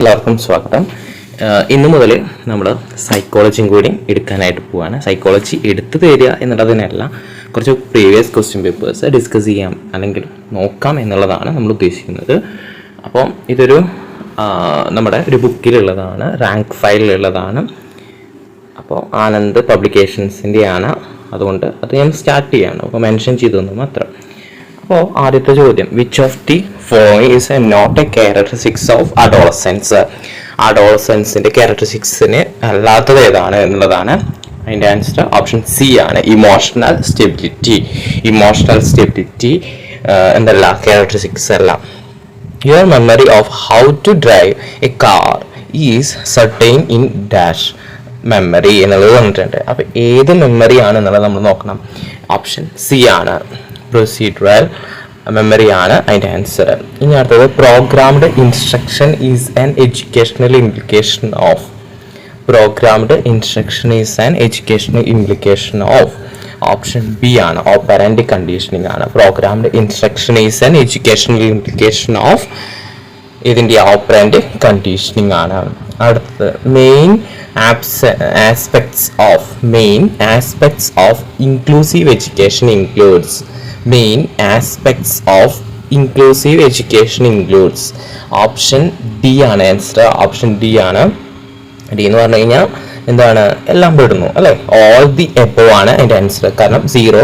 എല്ലാവർക്കും സ്വാഗതം. ഇന്നു മുതൽ നമ്മൾ സൈക്കോളജിയും കൂടി എടുക്കാനായിട്ട് പോവാണ്. സൈക്കോളജി എടുത്തു തരിക എന്നുള്ളതിനല്ല, കുറച്ച് പ്രീവിയസ് ക്വസ്റ്റ്യൻ പേപ്പേഴ്സ് ഡിസ്കസ് ചെയ്യാം അല്ലെങ്കിൽ നോക്കാം എന്നുള്ളതാണ് നമ്മൾ ഉദ്ദേശിക്കുന്നത്. അപ്പോൾ ഇതൊരു നമ്മുടെ ഒരു ബുക്കിലുള്ളതാണ്, റാങ്ക് ഫയലിലുള്ളതാണ്. അപ്പോൾ ആനന്ദ് പബ്ലിക്കേഷൻസിൻ്റെയാണ്. അതുകൊണ്ട് അത് ഞാൻ സ്റ്റാർട്ട് ചെയ്യാണ്, അപ്പോൾ മെൻഷൻ ചെയ്തു മാത്രം. അപ്പോൾ ആദ്യത്തെ ചോദ്യം, which of the following is not a characteristics of adolescence? അഡോളസെൻസിൻ്റെ ക്യാരക്ടറിസ്റ്റിക്സിന് അല്ലാത്തത് ഏതാണ് എന്നുള്ളതാണ്. അതിൻ്റെ ആൻസർ ഓപ്ഷൻ സി ആണ്, ഇമോഷണൽ സ്റ്റെബിലിറ്റി. ഇമോഷണൽ സ്റ്റെബിലിറ്റി എന്തല്ല, ക്യാരക്ടറിസ്റ്റിക്സ് അല്ല. Your memory of how to drive a car is certain in dash memory എന്നുള്ളത് വന്നിട്ടുണ്ട്. അപ്പോൾ ഏത് മെമ്മറി ആണ് എന്നുള്ളത് നമ്മൾ നോക്കണം. ഓപ്ഷൻ സി ആണ്, പ്രൊസീഡറൽ മെമ്മറി ആണ് അതിൻ്റെ ആൻസർ. ഇനി അടുത്തത്, programmed instruction is an educational implication of. Programmed instruction is an educational implication of. Option B ആണ്, ഓപ്പറന്റ് കണ്ടീഷനിങ് ആണ്. Programmed instruction is an educational implication of ഇതിൻ്റെ ഓപ്പറന്റ് കണ്ടീഷനിങ് ആണ്. അടുത്തത്, main aspects of inclusive education includes. Main aspects of inclusive education includes. Option D ആണ് answer. Option D ആണ്. D എന്ന് പറഞ്ഞു കഴിഞ്ഞാൽ എന്താണ്, എല്ലാം പെടുന്നു അല്ലേ. ഓൾ ദി എബോവ് ആണ് അതിൻ്റെ ആൻസർ. കാരണം സീറോ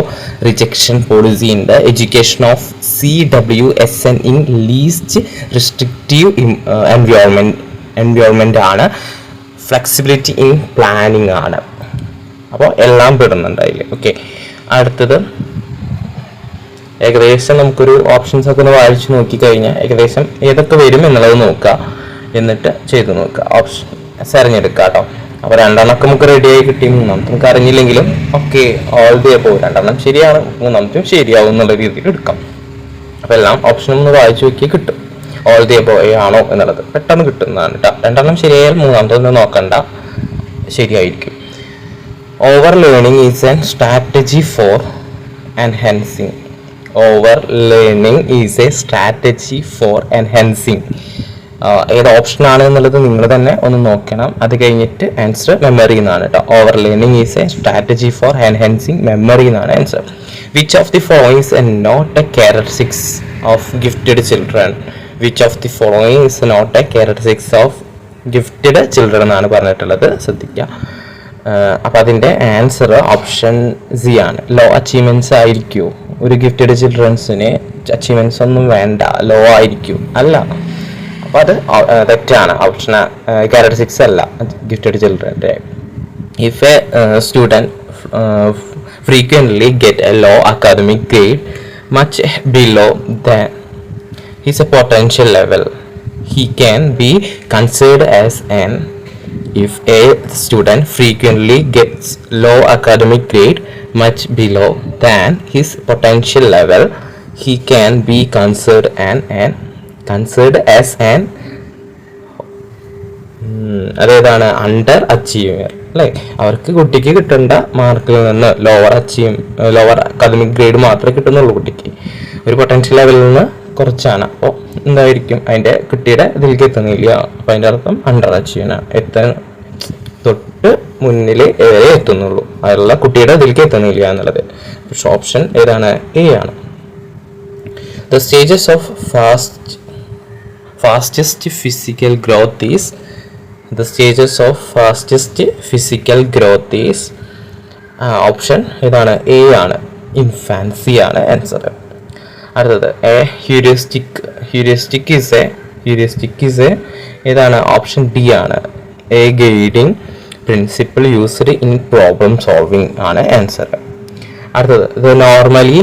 റിജക്ഷൻ പോളിസി ഉണ്ട്. Education of CWSN in least restrictive environment ആണ്. ഫ്ലെക്സിബിലിറ്റി ഇൻ പ്ലാനിങ് ആണ്. അപ്പോൾ എല്ലാം പെടുന്നുണ്ട് അതിൽ. ഓക്കെ, അടുത്തത് ഏകദേശം നമുക്കൊരു ഓപ്ഷൻസ് ഒക്കെ ഒന്ന് വായിച്ചു നോക്കിക്കഴിഞ്ഞാൽ ഏകദേശം ഏതൊക്കെ വരും എന്നുള്ളത് നോക്കുക, എന്നിട്ട് ചെയ്ത് നോക്കുക. ഓപ്ഷൻ തിരഞ്ഞെടുക്കുക കേട്ടോ. അപ്പോൾ രണ്ടെണ്ണമൊക്കെ നമുക്ക് റെഡിയായി കിട്ടി, മൂന്നാമത്തെ നമുക്ക് അറിഞ്ഞില്ലെങ്കിലും ഓക്കെ ഓൾ ദി എബോവ്, രണ്ടെണ്ണം ശരിയാണ്, മൂന്നാമത്തും ശരിയാവും എന്നുള്ള രീതിയിൽ എടുക്കാം. അപ്പോൾ എല്ലാം ഓപ്ഷനും ഒന്ന് വായിച്ചു നോക്കിയാൽ കിട്ടും. ഓൾ ദി എബോവ് ആണോ എന്നുള്ളത് പെട്ടെന്ന് കിട്ടുന്നതാണ് കേട്ടോ. രണ്ടെണ്ണം ശരിയായാൽ മൂന്നാമത്തൊന്നും നോക്കണ്ട, ശരിയായിരിക്കും. Over learning is N strategy for enhancing. Over learning is a strategy for enhancing. ഏത് ഓപ്ഷനാണ് എന്നുള്ളത് നിങ്ങൾ തന്നെ ഒന്ന് നോക്കണം. അത് കഴിഞ്ഞിട്ട് ആൻസർ മെമ്മറി എന്നാണ് കേട്ടോ. Over learning is a strategy for enhancing memory എന്നാണ് answer. Which of the following is not a characteristics of gifted children? Which of the following is not a characteristics of gifted children എന്നാണ് പറഞ്ഞിട്ടുള്ളത്, ശ്രദ്ധിക്കുക. അപ്പോൾ അതിൻ്റെ answer option C ആണ്. Low achievements ആയിരിക്കുമോ? ഒരു gifted ചിൽഡ്രൻസിന് achievements ഒന്നും വേണ്ട, ലോ ആയിരിക്കും അല്ല. അപ്പോൾ അത് തെറ്റാണ്. ഓപ്ഷൻ ക്യാരക്ടറിസ്റ്റിക്സ് അല്ല ഗിഫ്റ്റഡ് ചിൽഡ്രൻ്റെ. If a student frequently get a low academic grade much below than his potential level, he can be considered as an. If a student frequently gets low academic grade much below than his potential level, he can be considered as an അതേതാണ്, underachiever അല്ലേ. അവർക്ക് കുട്ടിക്ക് കിട്ടേണ്ട മാർക്കിൽ നിന്ന് lower academic grade മാത്രമേ കിട്ടുന്നുള്ളൂ കുട്ടിക്ക്. ഒരു പൊട്ടൻഷ്യൽ ലെവലിൽ നിന്ന് കുറച്ചാണ്. അപ്പോൾ എന്തായിരിക്കും, അതിൻ്റെ കുട്ടിയുടെ ഇതിലേക്ക് എത്തുന്നില്ല. അപ്പോൾ അതിൻ്റെ അർത്ഥം അണ്ടർ അച്ചീവർ, തൊട്ട് മുന്നിൽ വരെ എത്തുന്നുള്ളൂ, അതിലുള്ള കുട്ടിയുടെ ഇതിലേക്ക് എത്തുന്നില്ല എന്നുള്ളത്. പക്ഷെ ഓപ്ഷൻ ഏതാണ്, എ ആണ്. The stages of fastest physical growth is. The stages of fastest physical growth is option ഇതാണ്, എ ആണ്, ഇൻഫാൻസി ആണ് ആൻസർ. അടുത്തത്, ഹ്യൂറിസ്റ്റിക് ഈസ് എ ഇതാണ്, ഓപ്ഷൻ ഡി ആണ്, A guiding principle used in problem solving ആണ് answer. അടുത്തത്, normally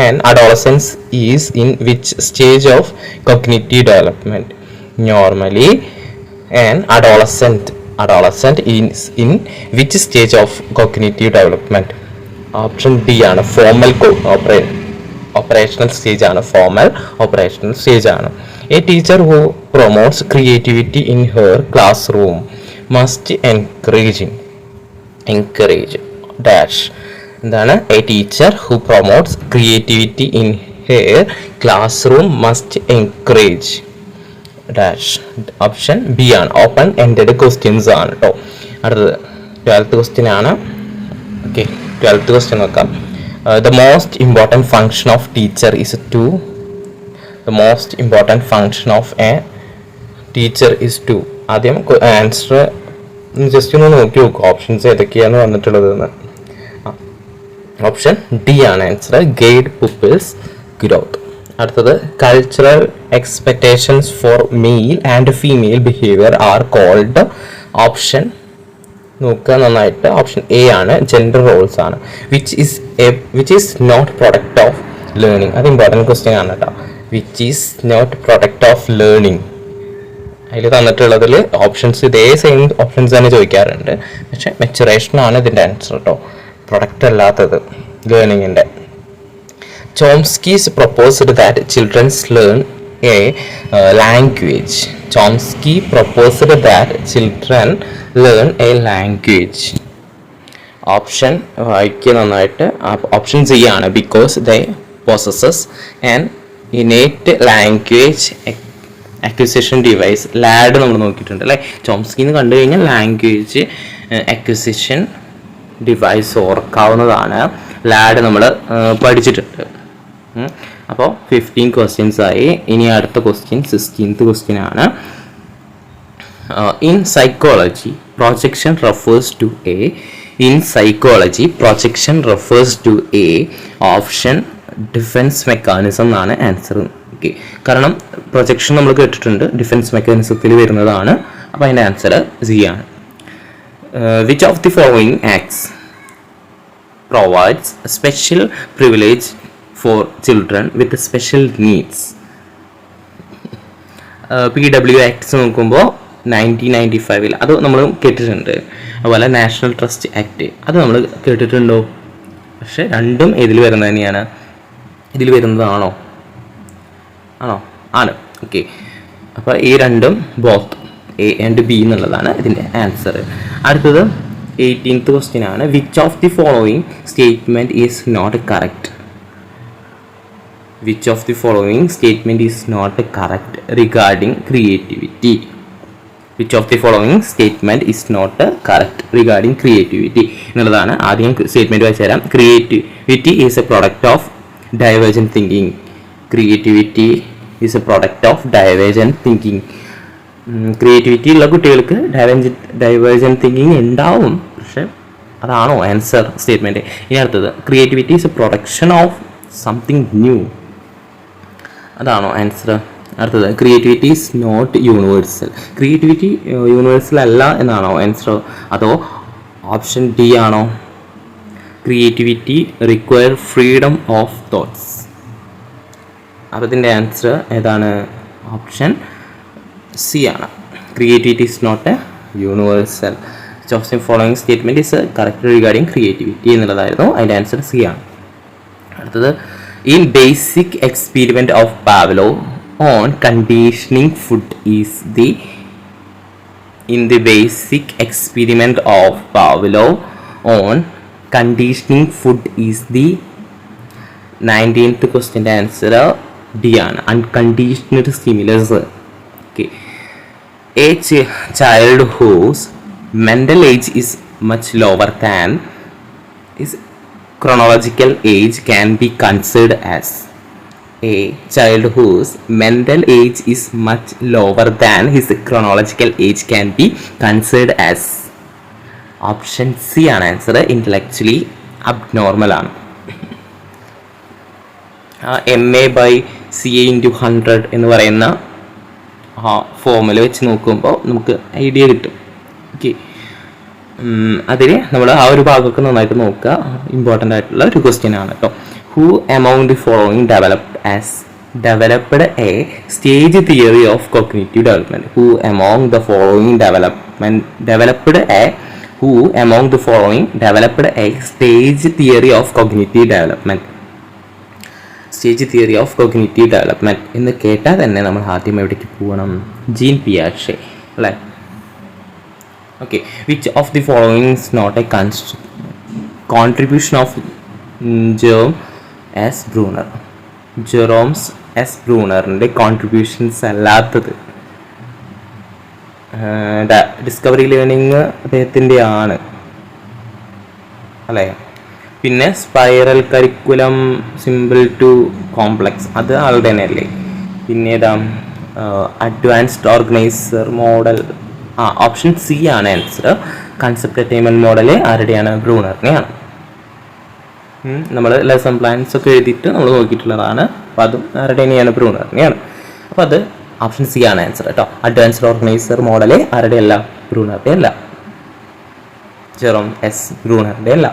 an adolescence is in which stage of cognitive development? Normally an adolescent is in which stage of cognitive development? Option D ആണ്, formal operational stage ആണ്, formal operational stage ആണ്. A teacher who promotes creativity in her classroom must encourage dash. എന്താണ്, a teacher who promotes creativity in her classroom must encourage dash. Option B ആണ്, open ended questions ആണ് കേട്ടോ. അടുത്തത് 12th question ആണ്. Okay, 12th question നോക്കാം. The most important function of teacher is to. The most important function of a teacher is to. ആദ്യം answer just ഒന്ന് നോക്കി നോക്കുക, ഓപ്ഷൻസ് ഏതൊക്കെയാണ് വന്നിട്ടുള്ളതെന്ന്. ഓപ്ഷൻ ഡി ആണ് ആൻസർ, ഗൈഡ് പീപ്പിൾസ് ഗ്രോത്ത്. അടുത്തത് cultural expectations for male and female behaviour are called. Option നോക്കുക നന്നായിട്ട്. ഓപ്ഷൻ എ ആണ്, ജെൻഡർ റോൾസ് ആണ്. Which is not product of learning. അത് ഇമ്പോർട്ടൻറ്റ് ക്വസ്റ്റ്യൻ ആണ് കേട്ടോ. Which is not product of learning. അതിൽ തന്നിട്ടുള്ളതിൽ ഓപ്ഷൻസ് ഇതേ സെയിം ഓപ്ഷൻസ് തന്നെ ചോദിക്കാറുണ്ട്, പക്ഷെ മെച്ചുറേഷൻ ആണ് ഇതിൻ്റെ ആൻസർ കേട്ടോ, പ്രൊഡക്റ്റ് അല്ലാത്തത് ലേണിങ്ങിൻ്റെ. Chomsky's proposed that childrens learn a language. Chomsky proposed that children learn a language. Option വായിക്കുക നന്നായിട്ട്. ഓപ്ഷൻ സി ആണ്, because they possess an innate language acquisition device. LAD നമ്മൾ നോക്കിയിട്ടുണ്ട് അല്ലേ. ചോംസ്കിന്ന് കണ്ടു കഴിഞ്ഞാൽ ലാംഗ്വേജ് അക്വിസിഷൻ ഡിവൈസ് ഓർക്കാവുന്നതാണ്. ലാഡ് നമ്മൾ പഠിച്ചിട്ടുണ്ട്. അപ്പോൾ 15 ക്വസ്റ്റ്യൻസ് ആയി. ഇനി അടുത്ത ക്വസ്റ്റ്യൻ 16th ക്വസ്റ്റ്യൻ ആണ്. In psychology projection refers to a. In psychology projection refers to a. Option defence mechanism എന്നാണ് ആൻസർ. ഓക്കെ, കാരണം പ്രൊജക്ഷൻ നമ്മൾ കേട്ടിട്ടുണ്ട്, ഡിഫെൻസ് മെക്കാനിസത്തിൽ വരുന്നതാണ്. അപ്പോൾ അതിൻ്റെ ആൻസർ സി ആണ്. Which of the following acts provides special privilege for children with special needs. PW acts നോക്കുമ്പോൾ 1995 അത് നമ്മൾ കേട്ടിട്ടുണ്ട്. അതുപോലെ നാഷണൽ ട്രസ്റ്റ് ആക്ട് അത് നമ്മൾ കേട്ടിട്ടുണ്ടോ? പക്ഷെ രണ്ടും ഇതിൽ വരുന്നത് തന്നെയാണ്. ഇതിൽ വരുന്നതാണോ? ആണ്. ഓക്കെ, അപ്പോൾ ഈ രണ്ടും ബോത്ത് എ ആൻഡ് ബി എന്നുള്ളതാണ് ഇതിൻ്റെ ആൻസർ. അടുത്തത് 18th ക്വസ്റ്റ്യൻ ആണ്. Which of the following statement is not correct. Which of the following statement is not correct regarding creativity. Which of the following statement is not correct regarding creativity എന്നുള്ളതാണ്. ആദ്യം statement വായിച്ചു തരാം. Creativity is a product of divergent thinking. Creativity is a product of divergent thinking. Creativity ഉള്ള കുട്ടികൾക്ക് divergent thinking ഉണ്ടാവും, പക്ഷെ അതാണോ answer statement? ഇനി അടുത്തത് creativity is a production of something new. അതാണോ ആൻസർ? അടുത്തത് creativity is not universal. Creativity universal അല്ല എന്നാണോ ആൻസർ? അതോ ഓപ്ഷൻ ഡി ആണോ? Creativity require freedom of thoughts. അപ്പോൾ ഇതിൻ്റെ ആൻസർ ഏതാണ്? ഓപ്ഷൻ സി ആണ്. Creativity is not a universal. Which of the following statement is correct regarding creativity എന്നുള്ളതായിരുന്നു. അതിൻ്റെ ആൻസർ സി ആണ്. അടുത്തത് in basic experiment of Pavlov on conditioning food is the. In the basic experiment of Pavlov on conditioning food is the. 19th ക്വസ്റ്റ്യൻ്റെ answer D ആണ്, unconditioned stimulus. Okay, a child whose mental age is much lower than his chronological age can be considered as. A child whose mental age is much lower than his chronological age can be considered as. Option C ആണ് answer, intellectually abnormal ആണ്. MA/CA/100 എന്ന് പറയുന്ന formula വെച്ച് നോക്കുമ്പോൾ നമുക്ക് idea കിട്ടും. Okay, അതിൽ നമ്മൾ ആ ഒരു ഭാഗമൊക്കെ നന്നായിട്ട് നോക്കുക. ഇമ്പോർട്ടൻ്റ് ആയിട്ടുള്ള ഒരു ക്വസ്റ്റ്യൻ ആണ് കേട്ടോ. Who among the following developed a stage theory of cognitive development. Who among the following developed a stage theory of cognitive development. Stage theory of cognitive development എന്ന് കേട്ടാൽ തന്നെ നമ്മൾ ആദ്യം എവിടേക്ക് പോകണം? ജീൻ പിയാഷെ അല്ലേ? Okay, which of the following is not a contribution of Jerome S. Bruner? Jerome S. Brunerൻ്റെ contributions അല്ലാത്തത് ഡിസ്കവറി ലേണിംഗ് അദ്ദേഹത്തിൻ്റെ ആണ് അല്ലേ. പിന്നെ spiral curriculum simple to complex അത് ആളുടെ തന്നെ അല്ലേ. പിന്നെ ഏതാ advanced organizer model, option C ആണ് ആൻസർ. കൺസെപ്റ്റ് അറ്റൈൻമെൻറ്റ് മോഡൽ ആരുടെയാണ്? ബ്രൂണറിനെയാണ്. നമ്മൾ ലെസൺ പ്ലാൻസ് ഒക്കെ എഴുതിയിട്ട് നമ്മൾ നോക്കിയിട്ടുള്ളതാണ്. അപ്പോൾ അതും ആരുടെ തന്നെയാണ്? ബ്രൂണറിനെയാണ്. അപ്പോൾ അത് ഓപ്ഷൻ സി ആണ് ആൻസർ കേട്ടോ. അഡ്വാൻസ്ഡ് ഓർഗനൈസർ മോഡൽ ആരുടെ അല്ല? ബ്രൂണറിൻ്റെ അല്ല. ജെറോം എസ് ബ്രൂണറിൻ്റെ അല്ല.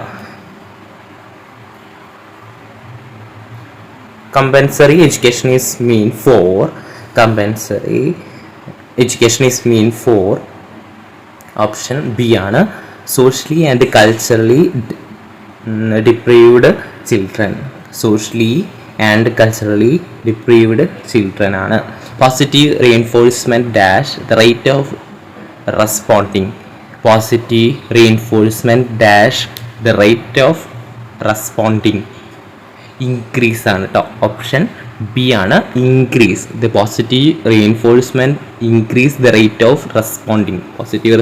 Compulsory education is mean for option B ആണ്. Socially and culturally deprived children ആണ്. Positive reinforcement dash the rate of responding increase ആണ് കേട്ടോ. ഓപ്ഷൻ ബി ആണ്. Increase the positive reinforcement increase the rate of responding. Positive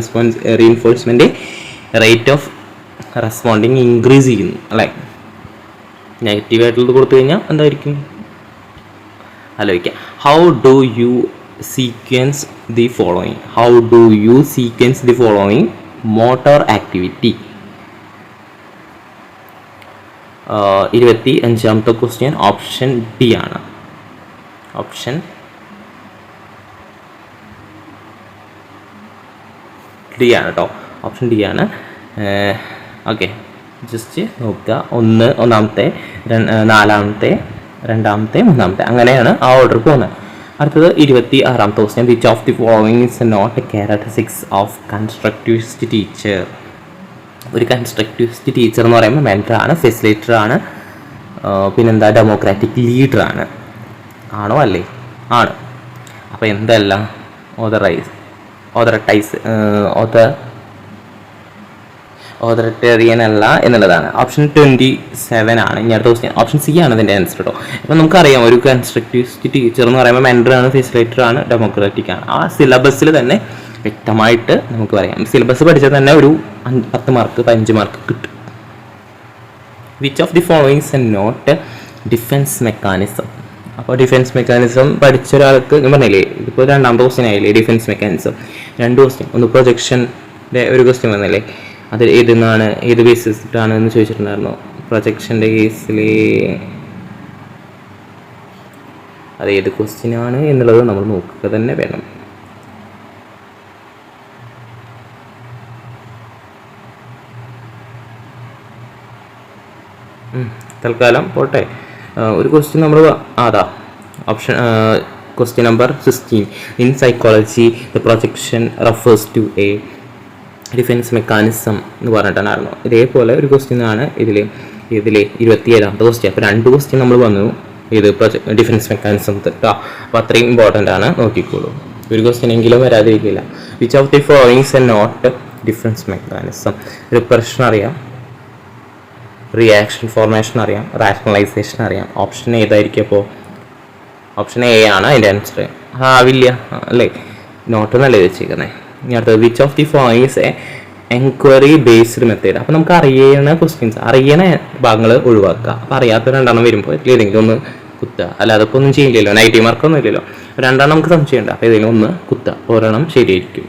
reinforcement rate of responding increase ചെയ്യുന്നു അല്ലേ. നെഗറ്റീവായിട്ടുള്ളത് കൊടുത്തു കഴിഞ്ഞാൽ എന്തായിരിക്കും? ആലോചിക്കാം. How do you sequence the following motor activity? 25ാമത്തെ ക്വസ്റ്റ്യൻ ഓപ്ഷൻ ഡി ആണ്. ഓപ്ഷൻ ഡി ആണ് കേട്ടോ. ഓപ്ഷൻ ഡി ആണ്. ഓക്കെ, ജസ്റ്റ് നോക്കുക. ഒന്നാമത്തെ, നാലാമത്തെ, രണ്ടാമത്തെ, മൂന്നാമത്തെ, അങ്ങനെയാണ് ആ ഓർഡർ പോകുന്നത്. അടുത്തത് 26ാമത്തെ question. Which of the following is not a characteristics of constructivist teacher? ഒരു കൺസ്ട്രക്റ്റിവിസ്റ്റ് ടീച്ചർ എന്ന് പറയുമ്പോൾ മെൻറ്റർ ആണ്, ഫെസിലിറ്റർ ആണ്, പിന്നെന്താ ഡെമോക്രാറ്റിക് ലീഡർ ആണ്. ആണോ അല്ലേ? ആണ്. അപ്പോൾ എന്തല്ല? ഓതറിറ്റേറിയൻ അല്ല എന്നുള്ളതാണ്. ഓപ്ഷൻ 27 ആണ്. ഇനി അടുത്ത ക്വസ്റ്റ്യൻ ഓപ്ഷൻ സി ആണ് ഇതിൻ്റെ ആൻസർ കേട്ടോ. അപ്പോൾ നമുക്കറിയാം ഒരു കൺസ്ട്രക്റ്റിവിസ്റ്റ് ടീച്ചർ എന്ന് പറയുമ്പോൾ മെൻറ്റർ ആണ്, ഫെസിലിറ്റർ ആണ്, ഡെമോക്രാറ്റിക് ആണ്. ആ സിലബസിൽ തന്നെ വ്യക്തമായിട്ട് നമുക്ക് പറയാം. സിലബസ് പഠിച്ചാൽ തന്നെ ഒരു 10 മാർക്ക് 15 മാർക്ക് കിട്ടും. Which of the followings are not defence mechanism? അപ്പോൾ ഡിഫെൻസ് മെക്കാനിസം പഠിച്ച ഒരാൾക്ക് ഞാൻ പറഞ്ഞില്ലേ, ഇതിപ്പോൾ രണ്ടാമത്തെ ക്വസ്റ്റ്യൻ ആയില്ലേ ഡിഫെൻസ് മെക്കാനിസം. 2 ക്വസ്റ്റ്യൻ, ഒന്ന് പ്രൊജക്ഷൻ്റെ ഒരു ക്വസ്റ്റ്യൻ വന്നില്ലേ, അത് ഏത് ബേസിസിട്ടാണ് എന്ന് ചോദിച്ചിട്ടുണ്ടായിരുന്നു. പ്രൊജക്ഷൻ്റെ കേസിൽ അത് ഏത് ക്വസ്റ്റ്യൻ ആണ് എന്നുള്ളത് നമ്മൾ നോക്കുക തന്നെ വേണം. തൽക്കാലം പോട്ടെ. ഒരു ക്വസ്റ്റ്യൻ നമ്മൾ option question number 16. In psychology the projection refers to a defence mechanism എന്ന് പറഞ്ഞിട്ടായിരുന്നു. ഇതേപോലെ ഒരു ക്വസ്റ്റ്യൻ ആണ് ഇതിൽ 27ാമത്തെ ക്വസ്റ്റ്യൻ. അപ്പോൾ 2 ക്വസ്റ്റ്യൻ നമ്മൾ വന്നു ഇത് ഡിഫെൻസ് മെക്കാനിസം കേട്ടോ. അപ്പോൾ അത്രയും ഇമ്പോർട്ടൻ്റ് ആണ്, നോക്കിക്കോളൂ. ഒരു ക്വസ്റ്റ്യൻ എങ്കിലും വരാതിരിക്കില്ല. Which of the followings are not defence mechanism? Repression അറിയാം, റിയാക്ഷൻ ഫോർമേഷൻ അറിയാം, റാഷണലൈസേഷൻ അറിയാം. ഓപ്ഷൻ ഏതായിരിക്കും? അപ്പോൾ ഓപ്ഷൻ എ ആണ് അതിൻ്റെ ആൻസർ. ആവില്ല അല്ലേ, നോട്ട് നല്ല വെച്ചിരിക്കുന്നത്. ഇനി അടുത്തത് which of the followings A enquiry based method? അപ്പോൾ നമുക്ക് അറിയണ ക്വസ്റ്റ്യൻസ്, അറിയണ ഭാഗങ്ങൾ ഒഴിവാക്കുക. അപ്പോൾ അറിയാത്ത 2 വരുമ്പോൾ ഏതെങ്കിലും ഒന്ന് കുത്തുക. അല്ലാതെ ഇപ്പോൾ ഒന്നും ചെയ്യില്ലല്ലോ, നെഗറ്റീവ് മാർക്കൊന്നും ഇല്ലല്ലോ. 2 നമുക്ക് സംശയമുണ്ട്, അപ്പോൾ ഏതെങ്കിലും ഒന്ന് കുത്തുക. ഒരെണ്ണം ശരിയായിരിക്കും.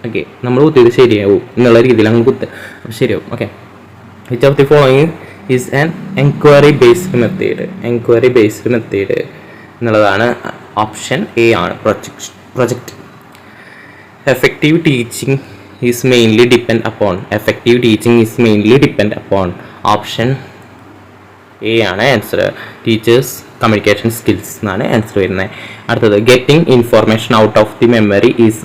ഓക്കെ, നമ്മൾ കുത്തിയത് ശരിയാവും എന്നുള്ള രീതിയിൽ അങ്ങ് കുത്തുക, അപ്പോൾ ശരിയാവും. Okay, which of the following is an enquiry based method എന്നുള്ളതാണ്. ഓപ്ഷൻ എ ആണ്. Project. Effective teaching is mainly depend upon. Option A ആണ് ആൻസർ. ടീച്ചേഴ്സ് കമ്മ്യൂണിക്കേഷൻ സ്കിൽസ് എന്നാണ് ആൻസർ വരുന്നത്. അടുത്തത് getting information out of the memory is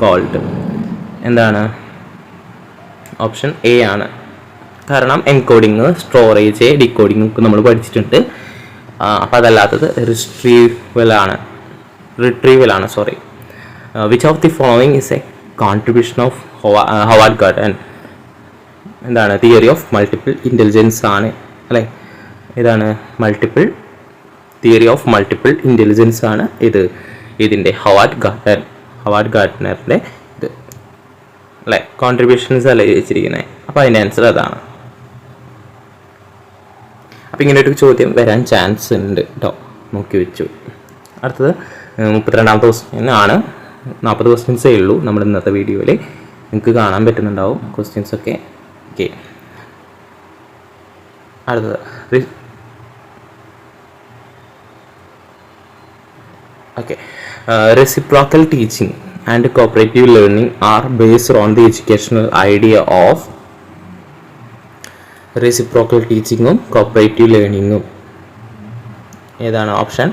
called. എന്താണ്? Option A ആണ്. കാരണം encoding, storage, decoding ഒക്കെ നമ്മൾ പഠിച്ചിട്ടുണ്ട്. അപ്പോൾ അതല്ലാത്തത് റിട്രീവൽ ആണ്. Which of the following is a contribution of Howard Gardner? എന്താണ്? തിയറി ഓഫ് മൾട്ടിപ്പിൾ ഇൻ്റലിജൻസ് ആണ് അല്ലേ. ഇതാണ് multiple theory of multiple intelligence ആണ് ഇതിൻ്റെ ഹവാർഡ് ഗാർട്ട്നറിൻ്റെ ഇത് അല്ലേ, കോൺട്രിബ്യൂഷൻസ് അല്ലേ ചോദിച്ചിരിക്കുന്നത്. അപ്പോൾ അതിൻ്റെ ആൻസർ അതാണ്. അപ്പോൾ ഇങ്ങനെ ഒരു ചോദ്യം വരാൻ ചാൻസ് ഉണ്ട് കേട്ടോ, നോക്കി വെച്ചു. അടുത്തത് 32ാമത്തെ ക്വസ്റ്റ്യൻ ആണ്. 40 ക്വസ്റ്റ്യൻസേ ഉള്ളൂ നമ്മുടെ ഇന്നത്തെ വീഡിയോയിൽ. നിങ്ങൾക്ക് കാണാൻ പറ്റുന്നുണ്ടാവും ക്വസ്റ്റ്യൻസൊക്കെ. ഓക്കെ, അടുത്തത് reciprocal teaching and cooperative learning are based on the educational idea of reciprocal teachingും cooperative learningും ഏതാണ്? ഓപ്ഷൻ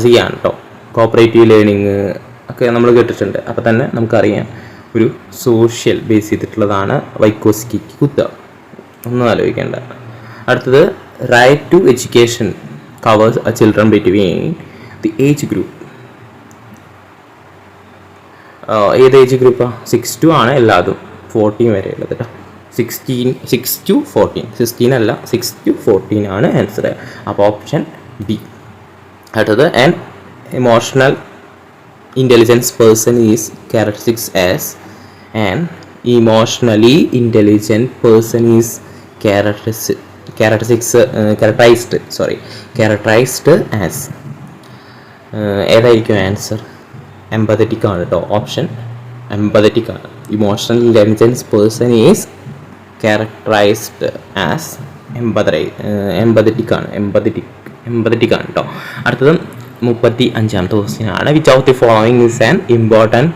സി ആണ് കേട്ടോ. കോപ്പറേറ്റീവ് ലേണിംഗ് ഒക്കെ നമ്മൾ കേട്ടിട്ടുണ്ട്. അപ്പോൾ തന്നെ നമുക്കറിയാം ഒരു സോഷ്യൽ ബേസ് ചെയ്തിട്ടുള്ളതാണ്. വൈക്കോസ്കിക്ക് കുത്തുക, ഒന്നും ആലോചിക്കേണ്ട. അടുത്തത് right to education covers a children between the age group. ഏത് ഏജ് ഗ്രൂപ്പാണ്? 6 to ആണ് എല്ലാതും, 14 വരെ ഉള്ളത് കേട്ടോ. 6 to 14, 16 അല്ല, 6 to 14 ആണ് ആൻസർ. അപ്പോൾ ഓപ്ഷൻ ബി. അടുത്തത് an emotional intelligence person is characterized as an emotionally intelligent person is characterized as ഏതായിരിക്കും ആൻസർ? എംപതറ്റിക് ആണ് കേട്ടോ. ഓപ്ഷൻ എംപതറ്റിക് ആണ്. Emotional intelligence person is characterized as empathetic ആണ് കേട്ടോ. അടുത്തത് 35ാമത്തെ ക്വസ്റ്റ്യൻ ആണ്. Which of the following is an important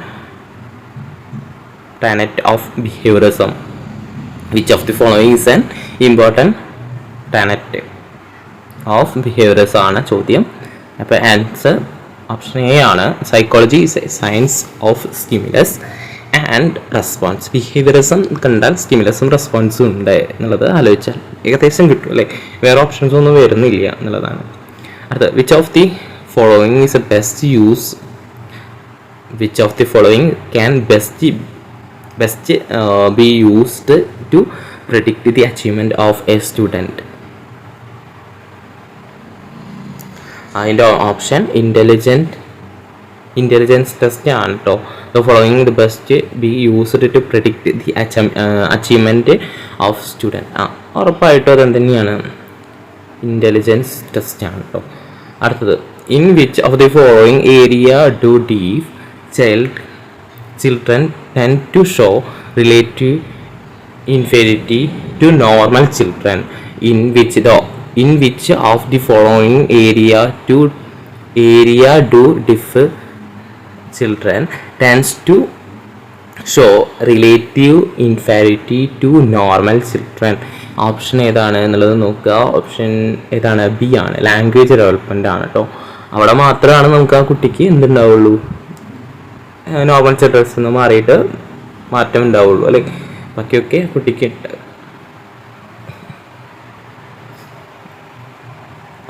tenet of behaviorism? Which of the following is an important tenet of behaviorism ആണ് ചോദ്യം. അപ്പോൾ ആൻസർ ഓപ്ഷൻ എ ആണ്. Psychology is A science of stimulus and response. Behaviourism കണ്ടാൽ സ്റ്റിമുലസും റെസ്പോൺസും ഉണ്ട് എന്നുള്ളത് ആലോചിച്ചാൽ ഏകദേശം കിട്ടും അല്ലേ. വേറെ ഓപ്ഷൻസ് ഒന്നും വരുന്നില്ല എന്നുള്ളതാണ്. അടുത്ത which of the following is A best use which of the following can best be used to predict the achievement of a student? അതിൻ്റെ ഓപ്ഷൻ ഇൻ്റലിജൻസ് ടെസ്റ്റ് ആണ് കേട്ടോ. The following the best be used to predict the achievement of student. ഉറപ്പായിട്ടും അതെന്ത് തന്നെയാണ്? Intelligence test ആണ് കേട്ടോ. അടുത്തത് in which of the following area do deaf children tend to show relative inferiority to normal children? In which of the following area do deaf children tends to show relative inferiority to normal children? Option ഏതാണ് എന്നുള്ളത് നോക്കുക. Option ഏതാണ്? B ആണ്. Language development ആണ് കേട്ടോ. അവിടെ മാത്രമാണ് നമുക്ക് ആ കുട്ടിക്ക് എന്തുണ്ടാവുള്ളൂ? നോർമൽ ചിൽഡ്രൻസ് നിന്ന് മാറിയിട്ട് മാറ്റം ഉണ്ടാവുള്ളൂ അല്ലേ. ബാക്കിയൊക്കെ കുട്ടിക്ക് ഉണ്ട്.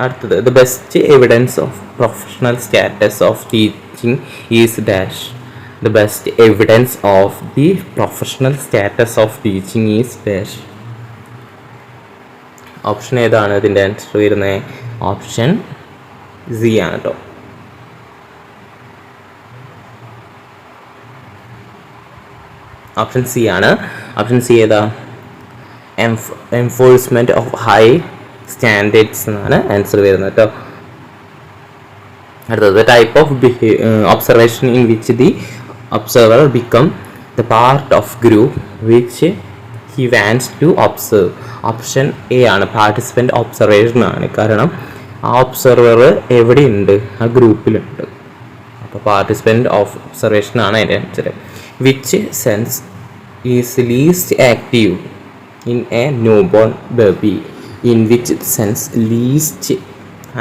അടുത്തത് the best evidence of professional status of teaching is dash. The best evidence of the professional status of teaching is dash. Option ഏതാണ് ഇതിൻ്റെ ആൻസർ വരുന്നത്? ഓപ്ഷൻ സി ആണ് കേട്ടോ. ഓപ്ഷൻ സി ആണ്. ഓപ്ഷൻ സി ഏതാ? എൻഫോഴ്സ്മെൻറ്റ് ഓഫ് ഹൈ സ്റ്റാൻഡേർഡ്സ് എന്നാണ് answer വരുന്നത് കേട്ടോ. അടുത്തത് type of observation in which the observer become the part of group which he wants to observe. Option A ആണ്. പാർട്ടിസിപ്പൻ്റ് ഒബ്സർവേഷൻ ആണ്. കാരണം ആ ഒബ്സർവർ എവിടെയുണ്ട്? ആ ഗ്രൂപ്പിലുണ്ട്. അപ്പോൾ പാർട്ടിസിപ്പൻ്റ് ഓഫ് ഒബ്സർവേഷൻ ആണ് അതിൻ്റെ answer. Which sense is least active in a newborn baby? In which sense least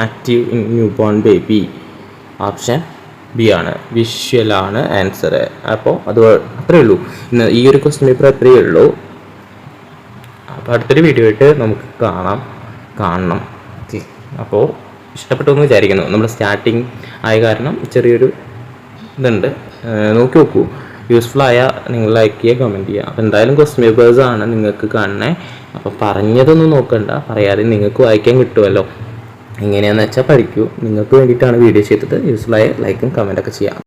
active in newborn baby? Option B ആണ്. വിഷ്വൽ ആണ് ആൻസർ. അപ്പോൾ അത് അത്രയേ ഉള്ളൂ. ഇന്ന് ഈ ഒരു ക്വസ്റ്റ്യൻ പേപ്പർ അത്രയേ ഉള്ളൂ. അപ്പോൾ അടുത്തൊരു വീഡിയോ ആയിട്ട് നമുക്ക് കാണണം. ഓക്കെ, അപ്പോൾ ഇഷ്ടപ്പെട്ടു എന്ന് വിചാരിക്കുന്നു. നമ്മൾ സ്റ്റാർട്ടിങ് ആയ കാരണം ചെറിയൊരു ഇതുണ്ട്, നോക്കി നോക്കൂ. യൂസ്ഫുൾ ആയാൽ നിങ്ങൾ ലൈക്ക് ചെയ്യുക, കമൻറ്റ് ചെയ്യുക. അപ്പോൾ എന്തായാലും ക്വസ്റ്റ്യൻ പേപ്പേഴ്സാണ് നിങ്ങൾക്ക് കാണണേ. അപ്പോൾ പറഞ്ഞതൊന്നും നോക്കണ്ട, പറയാതെ നിങ്ങൾക്ക് വായിക്കാൻ കിട്ടുമല്ലോ. എങ്ങനെയാണെന്ന് വെച്ചാൽ പഠിക്കൂ. നിങ്ങൾക്ക് വേണ്ടിയിട്ടാണ് വീഡിയോ ചെയ്തത്. യൂസ്ഫുള്ളായ ലൈക്കും കമൻറ്റൊക്കെ ചെയ്യാം.